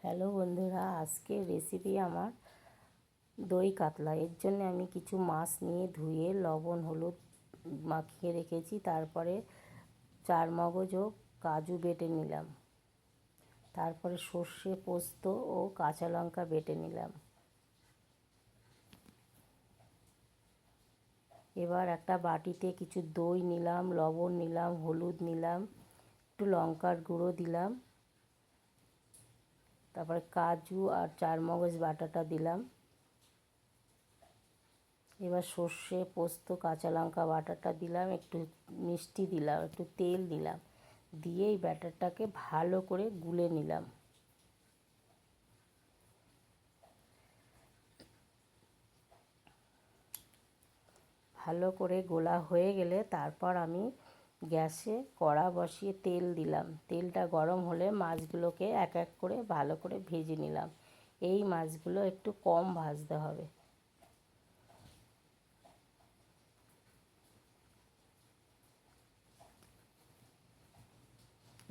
Hello বন্ধুরা, আজকের recipe আমার দই কাতলা। এর জন্য আমি কিছু মাছ নিয়ে ধুয়ে লবণ হলুদ মাখিয়ে রেখেছি। তারপরে চারমগজ ও কাজু বেটে নিলাম। তারপরে সর্ষে পোস্ত ও কাঁচা লঙ্কা বেটে নিলাম। এবার একটা বাটিতে কিছু দই নিলাম, লবণ নিলাম, হলুদ নিলাম, একটু লঙ্কার গুঁড়ো দিলাম, তারপরে কাজু আর চারমগজ বাটাটা দিলাম। এবার সর্ষে পোস্ত কাঁচা লঙ্কা বাটাটা দিলাম, একটু মিষ্টি দিলাম, একটু তেল দিলাম, দিয়ে এই ব্যাটারটাকে ভালো করে গুলে নিলাম। ভালো করে গোলা হয়ে গেলে তারপর আমি গ্যাসে কড়া বসিয়ে তেল দিলাম। তেলটা গরম হলে মাছগুলোকে এক এক করে ভালো করে ভেজে নিলাম। এই মাছগুলো একটু কম ভাজতে হবে।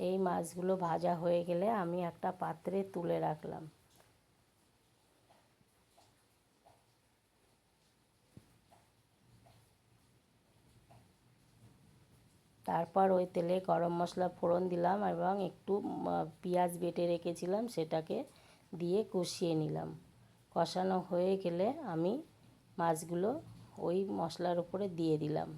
এই মাছগুলো ভাজা হয়ে গেলে আমি একটা পাত্রে তুলে রাখলাম। তারপর ওই তেলে গরম মশলা ফোড়ন দিলাম এবং একটু পেঁয়াজ বেটে রেখেছিলাম সেটাকে দিয়ে কষিয়ে নিলাম। কষানো হয়ে গেলে আমি মাছগুলো ওই মশলার উপরে দিয়ে দিলাম।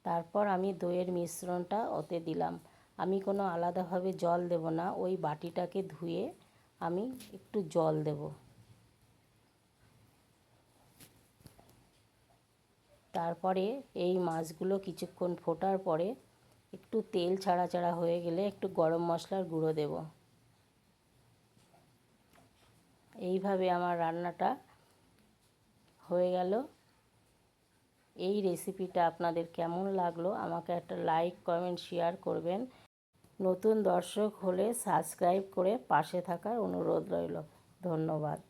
তারপর আমি দইয়ের মিশ্রণটা ওতে দিলাম। আমি কোনো আলাদাভাবে জল দেব না, ওই বাটিটাকে ধুয়ে আমি একটু জল দেব। তারপরে এই মাছগুলো কিছুক্ষণ ফোটার পরে একটু তেল ছাড়া ছাড়া হয়ে গেলে একটু গরম মশলার গুঁড়ো দেব। এইভাবে আমার রান্নাটা হয়ে গেল। এই রেসিপিটা আপনাদের কেমন লাগলো আমাকে একটা লাইক কমেন্ট শেয়ার করবেন। নতুন দর্শক হলে সাবস্ক্রাইব করে পাশে থাকার অনুরোধ রইল। ধন্যবাদ।